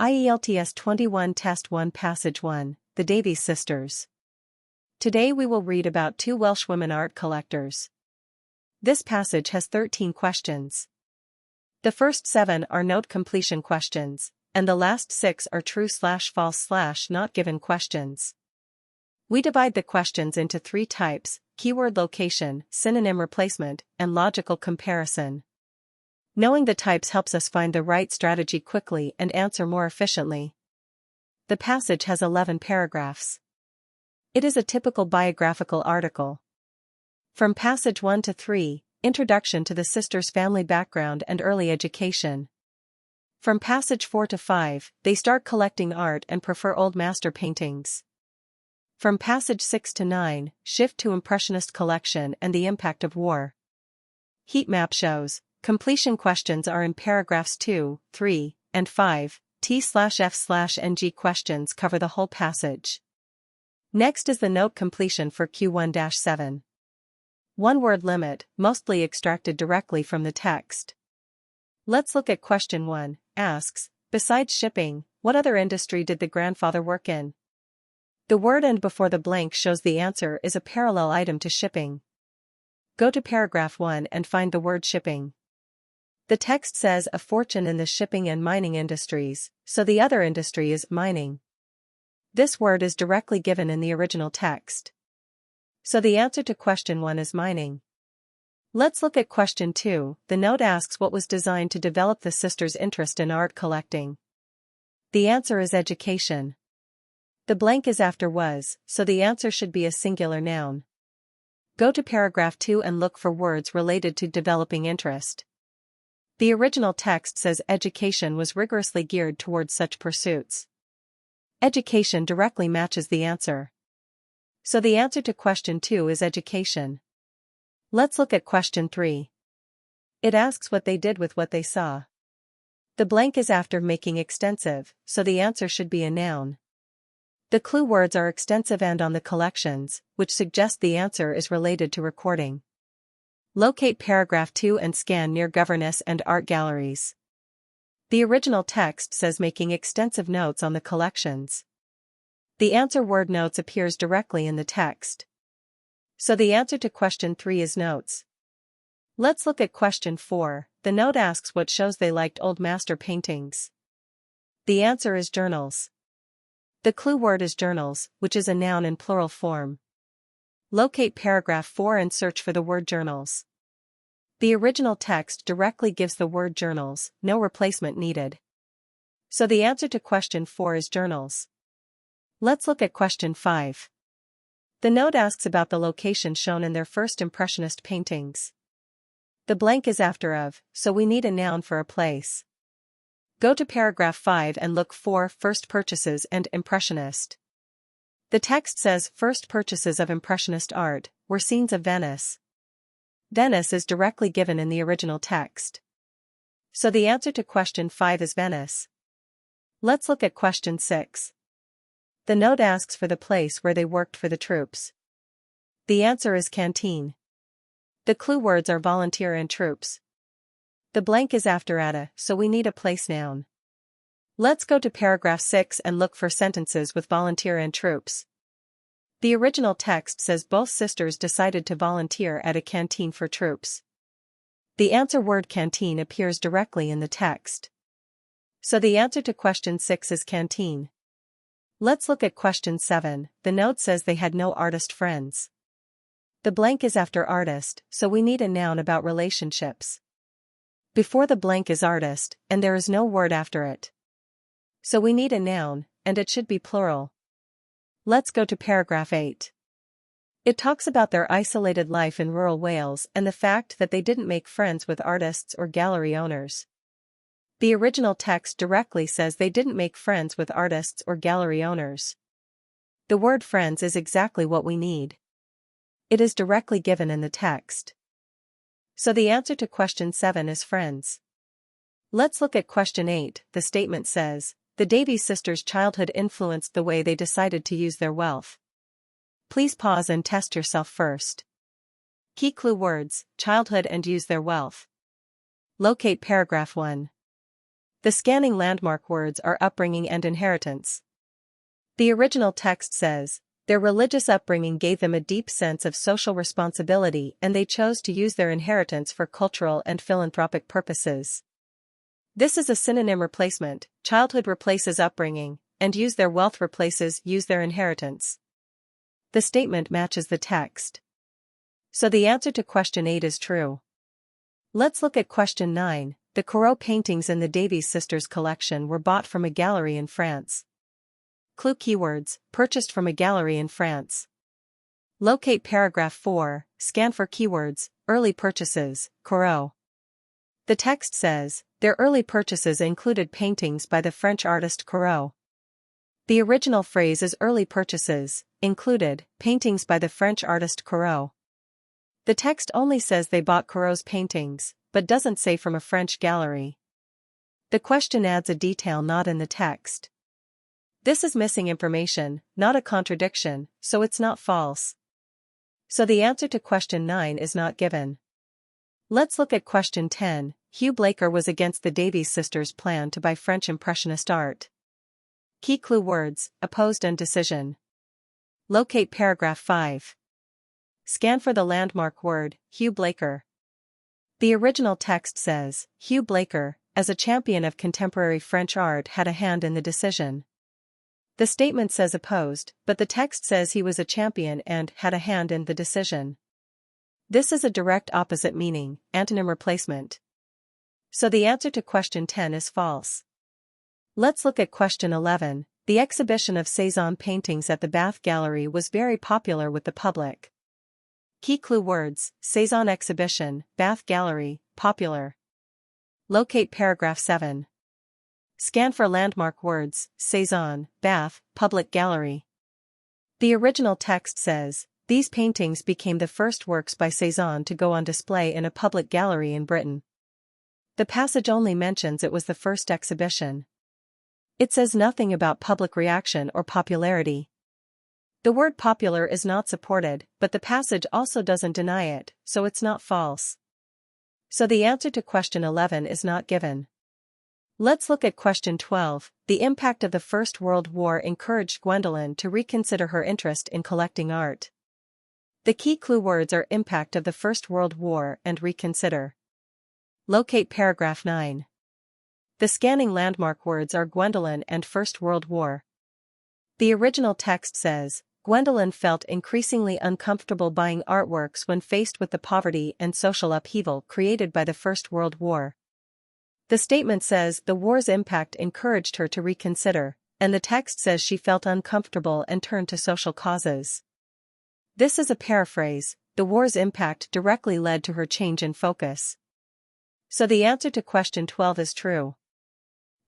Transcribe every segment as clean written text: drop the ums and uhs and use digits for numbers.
IELTS 21 Test 1 Passage 1, The Davies Sisters. Today we will read about two Welsh women art collectors. This passage has 13 questions. The first 7 are note completion questions, and the last 6 are true/false/not given questions. We divide the questions into 3 types: keyword location, synonym replacement, and logical comparison. Knowing the types helps us find the right strategy quickly and answer more efficiently. The passage has 11 paragraphs. It is a typical biographical article. From passage 1 to 3, introduction to the sisters' family background and early education. From passage 4 to 5, they start collecting art and prefer Old Master paintings. From passage 6 to 9, shift to Impressionist collection and the impact of war. Heat map shows. Completion questions are in paragraphs 2, 3, and 5. T/F/NG questions cover the whole passage. Next is the note completion for Q1-7. One-word limit, mostly extracted directly from the text. Let's look at question 1. Asks, besides shipping, what other industry did the grandfather work in? The word "and" before the blank shows the answer is a parallel item to shipping. Go to paragraph 1 and find the word shipping. The text says a fortune in the shipping and mining industries, so the other industry is mining. This word is directly given in the original text. So the answer to question 1 is mining. Let's look at question 2. The note asks what was designed to develop the sisters' interest in art collecting. The answer is education. The blank is after was, so the answer should be a singular noun. Go to paragraph 2 and look for words related to developing interest. The original text says education was rigorously geared towards such pursuits. Education directly matches the answer. So the answer to question 2 is education. Let's look at question 3. It asks what they did with what they saw. The blank is after making extensive, so the answer should be a noun. The clue words are extensive and on the collections, which suggest the answer is related to recording. Locate paragraph 2 and scan near governess and art galleries. The original text says making extensive notes on the collections. The answer word notes appears directly in the text. So the answer to question 3 is notes. Let's look at question 4. The note asks what shows they liked Old Master paintings. The answer is journals. The clue word is journals, which is a noun in plural form. Locate paragraph 4 and search for the word journals. The original text directly gives the word journals, no replacement needed. So the answer to question 4 is journals. Let's look at question 5. The note asks about the location shown in their first Impressionist paintings. The blank is after of, so we need a noun for a place. Go to paragraph 5 and look for first purchases and Impressionist. The text says first purchases of Impressionist art were scenes of Venice. Venice is directly given in the original text. So the answer to question 5 is Venice. Let's look at question 6. The note asks for the place where they worked for the troops. The answer is canteen. The clue words are volunteer and troops. The blank is after "ada," so we need a place noun. Let's go to paragraph 6 and look for sentences with volunteer and troops. The original text says both sisters decided to volunteer at a canteen for troops. The answer word canteen appears directly in the text. So the answer to question 6 is canteen. Let's look at question 7. The note says they had no artist friends. The blank is after artist, so we need a noun about relationships. Before the blank is artist, and there is no word after it. So we need a noun, and it should be plural. Let's go to paragraph 8. It talks about their isolated life in rural Wales and the fact that they didn't make friends with artists or gallery owners. The original text directly says they didn't make friends with artists or gallery owners. The word friends is exactly what we need. It is directly given in the text. So the answer to question 7 is friends. Let's look at question 8. The statement says, the Davies sisters' childhood influenced the way they decided to use their wealth. Please pause and test yourself first. Key clue words, childhood and use their wealth. Locate paragraph 1. The scanning landmark words are upbringing and inheritance. The original text says, their religious upbringing gave them a deep sense of social responsibility and they chose to use their inheritance for cultural and philanthropic purposes. This is a synonym replacement. Childhood replaces upbringing, and use their wealth replaces use their inheritance. The statement matches the text. So the answer to question 8 is true. Let's look at question 9. The Corot paintings in the Davies sisters' collection were bought from a gallery in France. Clue keywords, purchased from a gallery in France. Locate paragraph 4, scan for keywords, early purchases, Corot. The text says, their early purchases included paintings by the French artist Corot. The original phrase is early purchases, included, paintings by the French artist Corot. The text only says they bought Corot's paintings, but doesn't say from a French gallery. The question adds a detail not in the text. This is missing information, not a contradiction, so it's not false. So the answer to question 9 is not given. Let's look at question 10. Hugh Blaker was against the Davies sisters' plan to buy French Impressionist art. Key clue words, opposed and decision. Locate paragraph 5. Scan for the landmark word, Hugh Blaker. The original text says, Hugh Blaker, as a champion of contemporary French art, had a hand in the decision. The statement says opposed, but the text says he was a champion and had a hand in the decision. This is a direct opposite meaning, antonym replacement. So the answer to question 10 is false. Let's look at question 11. The exhibition of Cézanne paintings at the Bath Gallery was very popular with the public. Key clue words, Cézanne exhibition, Bath Gallery, popular. Locate paragraph 7. Scan for landmark words, Cézanne, Bath, public gallery. The original text says, these paintings became the first works by Cézanne to go on display in a public gallery in Britain. The passage only mentions it was the first exhibition. It says nothing about public reaction or popularity. The word popular is not supported, but the passage also doesn't deny it, so it's not false. So the answer to question 11 is not given. Let's look at question 12. The impact of the First World War encouraged Gwendolen to reconsider her interest in collecting art. The key clue words are impact of the First World War and reconsider. Locate paragraph 9. The scanning landmark words are Gwendolen and First World War. The original text says, Gwendolen felt increasingly uncomfortable buying artworks when faced with the poverty and social upheaval created by the First World War. The statement says the war's impact encouraged her to reconsider, and the text says she felt uncomfortable and turned to social causes. This is a paraphrase. The war's impact directly led to her change in focus. So the answer to question 12 is true.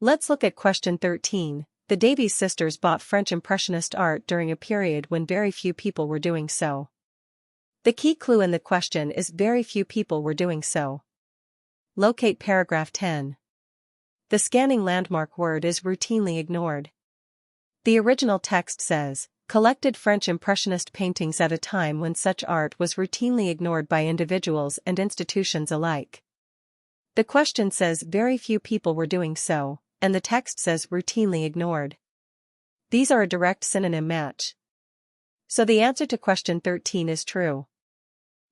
Let's look at question 13. The Davies sisters bought French Impressionist art during a period when very few people were doing so. The key clue in the question is very few people were doing so. Locate paragraph 10. The scanning landmark word is routinely ignored. The original text says, collected French Impressionist paintings at a time when such art was routinely ignored by individuals and institutions alike. The question says very few people were doing so, and the text says routinely ignored. These are a direct synonym match. So the answer to question 13 is true.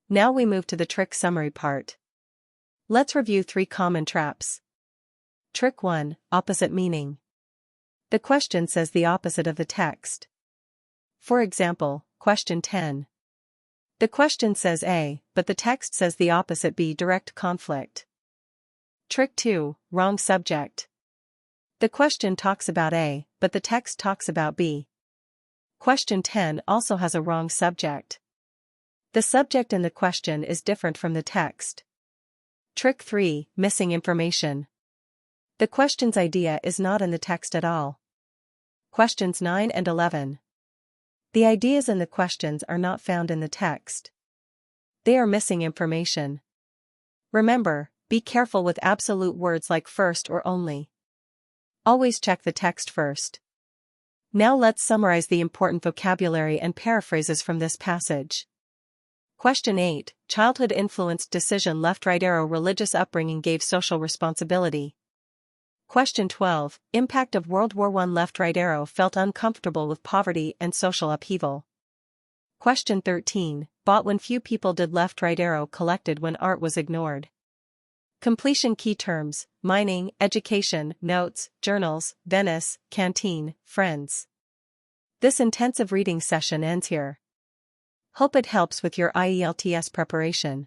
Now we move to the trick summary part. Let's review 3 common traps. Trick 1, opposite meaning. The question says the opposite of the text. For example, question 10. The question says A, but the text says the opposite B, direct conflict. Trick 2, wrong subject. The question talks about A, but the text talks about B. Question 10 also has a wrong subject. The subject in the question is different from the text. Trick 3, missing information. The question's idea is not in the text at all. Questions 9 and 11. The ideas in the questions are not found in the text. They are missing information. Remember, be careful with absolute words like first or only. Always check the text first. Now let's summarize the important vocabulary and paraphrases from this passage. Question 8. Childhood influenced decision left right arrow religious upbringing gave social responsibility. Question 12. Impact of World War I. Left-right arrow felt uncomfortable with poverty and social upheaval. Question 13. Bought when few people did. Left-right arrow collected when art was ignored. Completion key terms: mining, education, notes, journals, Venice, canteen, friends. This intensive reading session ends here. Hope it helps with your IELTS preparation.